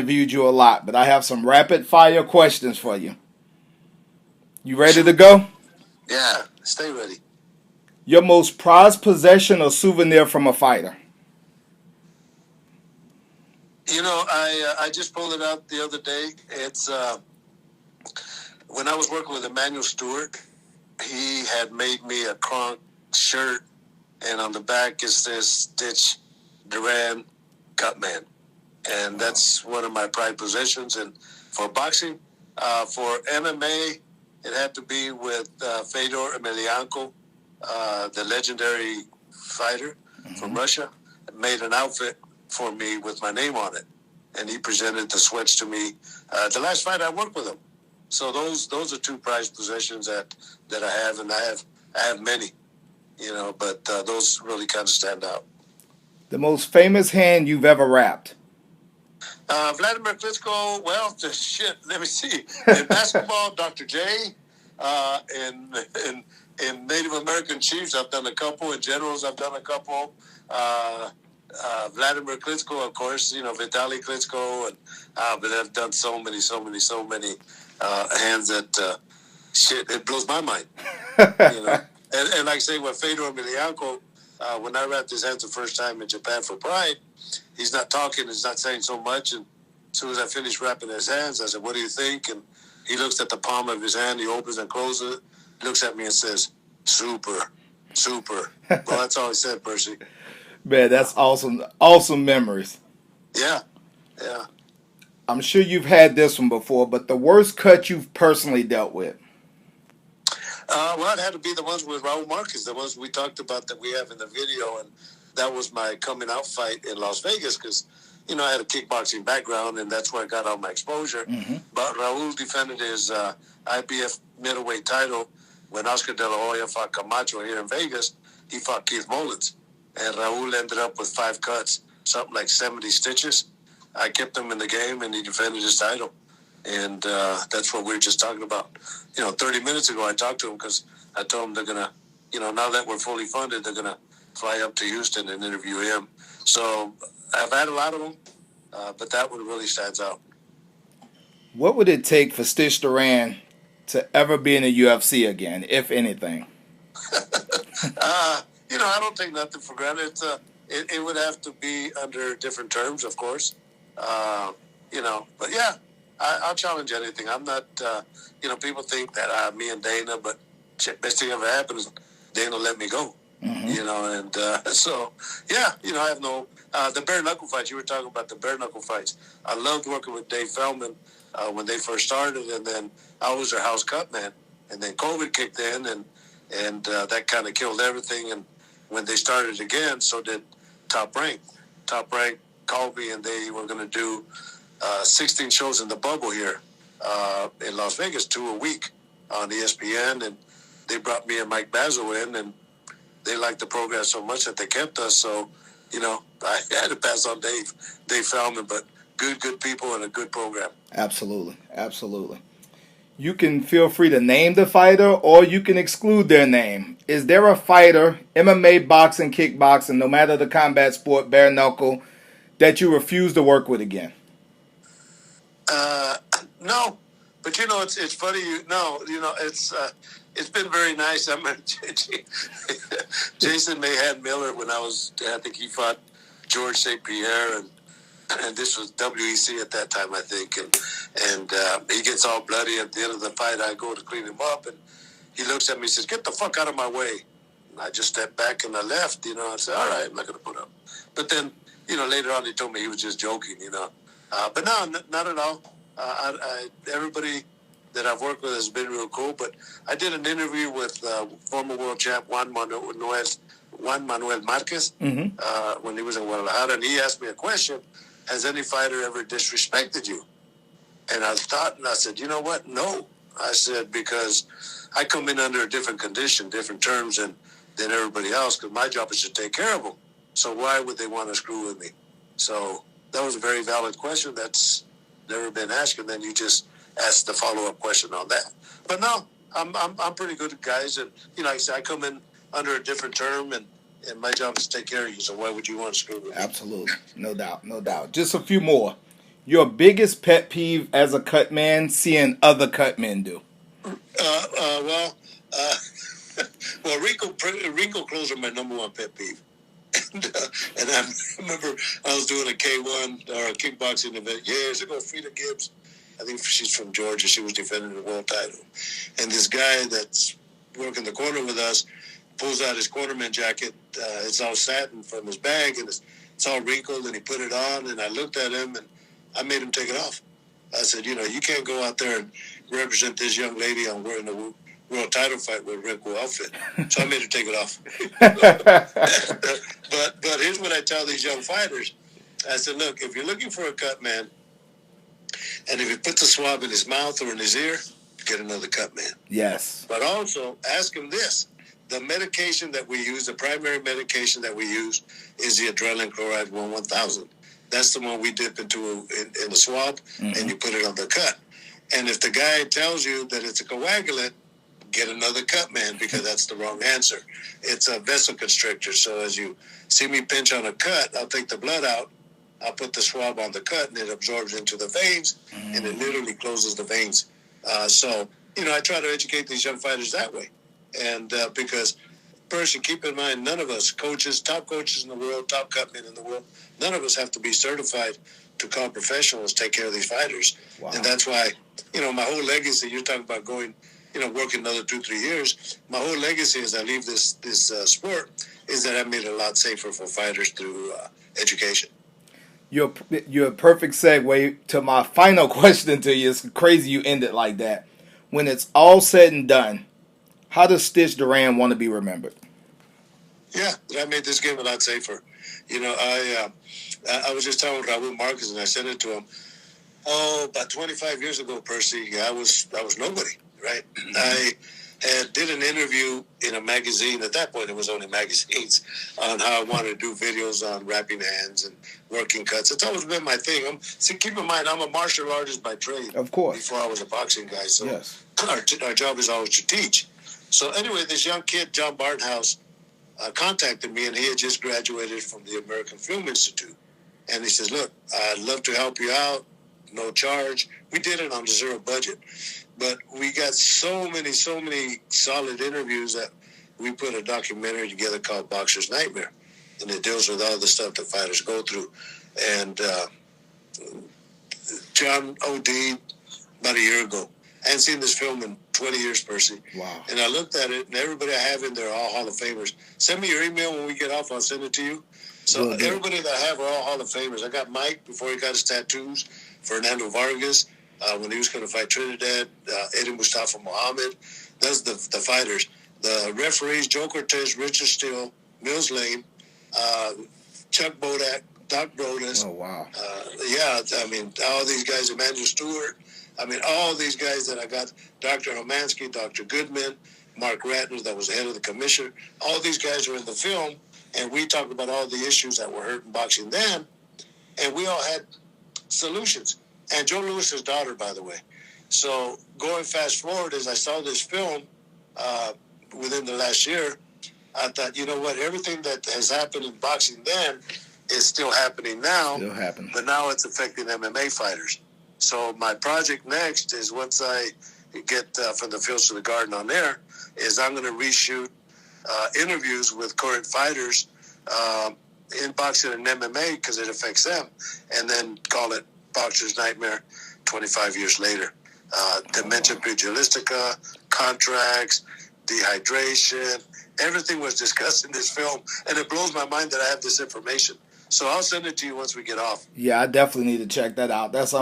interviewed you a lot, but I have some rapid fire questions for you. You ready to go? Yeah, stay ready. Your most prized possession or souvenir from a fighter? I just pulled it out the other day. It's when I was working with Emmanuel Stewart. He had made me a Kronk shirt, and on the back it says "Stitch Duran Cutman," and that's one of my pride possessions. And for boxing, for MMA, it had to be with Fedor Emelianenko, the legendary fighter from Russia. Made an outfit for me with my name on it, and he presented the sweats to me. The last fight I worked with him. So those are two prized possessions that I have, and I have many, but those really kind of stand out. The most famous hand you've ever rapped? Vladimir Klitschko. Well, shit. Let me see. In basketball, Dr. J. In Native American chiefs, I've done a couple. In generals, I've done a couple. Vladimir Klitschko, of course, Vitaly Klitschko, and but I've done so many hands that shit, it blows my mind. And like I say, with Fedor Emelianenko, when I wrapped his hands the first time in Japan for Pride, he's not talking, he's not saying so much, and as soon as I finished wrapping his hands, I said, "What do you think?" And he looks at the palm of his hand, he opens and closes it, looks at me and says, "Super, super." Well, that's all he said, Percy. Man, that's awesome. Awesome memories. Yeah. I'm sure you've had this one before, but the worst cut you've personally dealt with? Well, it had to be the ones with Raul Marquez, the ones we talked about that we have in the video, and that was my coming out fight in Las Vegas because, I had a kickboxing background, and that's where I got all my exposure. Mm-hmm. But Raul defended his IBF middleweight title when Oscar De La Hoya fought Camacho here in Vegas. He fought Keith Mullins, and Raul ended up with 5 cuts, something like 70 stitches. I kept him in the game, and he defended his title. And that's what we were just talking about. 30 minutes ago, I talked to him because I told him they're going to, now that we're fully funded, they're going to fly up to Houston and interview him. So I've had a lot of them, but that one really stands out. What would it take for Stitch Duran to ever be in the UFC again, if anything? I don't take nothing for granted. It would have to be under different terms, of course. But yeah, I'll challenge anything. I'm not, people think that me and Dana, but shit, best thing ever happened is Dana let me go. Mm-hmm. So, yeah, I have no, the bare knuckle fights, you were talking about the bare knuckle fights. I loved working with Dave Feldman when they first started, and then I was their house cut man. And then COVID kicked in, and that kind of killed everything. And when they started again, so did Top Rank. Top Rank called me, and they were going to do 16 shows in the bubble here in Las Vegas, 2 a week on ESPN. And they brought me and Mike Basil in, and they liked the program so much that they kept us. So, I had to pass on Dave Feldman, but good people and a good program. Absolutely. You can feel free to name the fighter, or you can exclude their name. Is there a fighter, MMA, boxing, kickboxing, no matter the combat sport, bare knuckle, that you refuse to work with again? No, but it's funny. It's been very nice. I mean, Jason Mayhan Miller, I think he fought George St. Pierre, and this was WEC at that time, I think, and he gets all bloody at the end of the fight. I go to clean him up, and he looks at me and says, "Get the fuck out of my way." And I just stepped back and I left. I said, "All right, I'm not going to put up." But then, later on, he told me he was just joking. But no, not at all. Everybody that I've worked with has been real cool. But I did an interview with former world champ Juan Manuel Marquez when he was in Guadalajara, and he asked me a question: "Has any fighter ever disrespected you?" And I thought, and I said, "You know what? No." I said, because I come in under a different condition, different terms than everybody else, because my job is to take care of them. So why would they want to screw with me? So that was a very valid question that's never been asked, and then you just ask the follow-up question on that. But no, I'm pretty good at guys, and like I said, I come in under a different term, and my job is to take care of you. So why would you want to screw with me? Absolutely, no doubt. Just a few more. Your biggest pet peeve as a cut man, seeing other cut men do. Well, uh, well, wrinkle clothes are my number one pet peeve. And I remember I was doing a K1 or a kickboxing event years ago. Frida Gibbs, I think she's from Georgia. She was defending the world title. And this guy that's working the corner with us pulls out his cornerman jacket. It's all satin from his bag, and it's all wrinkled, and he put it on. And I looked at him, and I made him take it off. I said, you can't go out there and represent this young lady on wearing a world title fight with a wrinkled outfit. So I made her take it off. But here's what I tell these young fighters. I said, look, if you're looking for a cut man, and if he puts a swab in his mouth or in his ear, get another cut man. Yes. But also ask him this. The medication that we use, the primary medication that we use, is the adrenaline chloride 1000. That's the one we dip into in the swab, and you put it on the cut. And if the guy tells you that it's a coagulant, get another cut man, because that's the wrong answer. It's a vessel constrictor. So as you see me pinch on a cut, I'll take the blood out, I'll put the swab on the cut, and it absorbs into the veins, and it literally closes the veins. So I try to educate these young fighters that way. And because, Percy, keep in mind, none of us, coaches, top coaches in the world, top cut men in the world, none of us have to be certified to call professionals take care of these fighters. Wow. And that's why, my whole legacy, you're talking about going, working another 2-3 years. My whole legacy as I leave this sport is that I made it a lot safer for fighters through education. You're a perfect segue to my final question to you. It's crazy you end it like that. When it's all said and done, how does Stitch Duran want to be remembered? Yeah, I made this game a lot safer. I was just telling Raul Marquez, and I said it to him. About 25 years ago, Percy, I was nobody, right? I did an interview in a magazine. At that point, it was only magazines, on how I wanted to do videos on wrapping hands and working cuts. It's always been my thing. Keep in mind, I'm a martial artist by trade. Of course. Before I was a boxing guy, so yes. Our job is always to teach. So anyway, this young kid, John Barnhouse, contacted me, and he had just graduated from the American Film Institute. And he says, look, I'd love to help you out, no charge. We did it on a zero budget. But we got so many solid interviews that we put a documentary together called Boxer's Nightmare. And it deals with all the stuff that fighters go through. And John OD'd about a year ago. I hadn't seen this film in 20 years, Percy. Wow. And I looked at it, and everybody I have in there are all Hall of Famers. Send me your email when we get off. I'll send it to you. So everybody that I have are all Hall of Famers. I got Mike before he got his tattoos, Fernando Vargas when he was going to fight Trinidad, Eddie Mustafa Muhammad. That's the fighters. The referees, Joe Cortez, Richard Steele, Mills Lane, Chuck Bodak, Doc Brodus. Oh, wow. All these guys, Emmanuel Stewart. All these guys that I got, Dr. Homansky, Dr. Goodman, Mark Ratner, that was the head of the commission. All these guys are in the film, and we talked about all the issues that were hurting boxing then, and we all had solutions. And Joe Lewis's daughter, by the way. So going fast forward, as I saw this film within the last year, I thought, you know what, everything that has happened in boxing then is still happening now. Still happening. But now it's affecting MMA fighters. So my project next is, once I get From the Fields to the Garden on air, is I'm going to reshoot interviews with current fighters in boxing and MMA, because it affects them, and then call it Boxer's Nightmare 25 years later. Dementia pugilistica, contracts, dehydration, everything was discussed in this film, and it blows my mind that I have this information. So I'll send it to you once we get off. Yeah, I definitely need to check that out. That's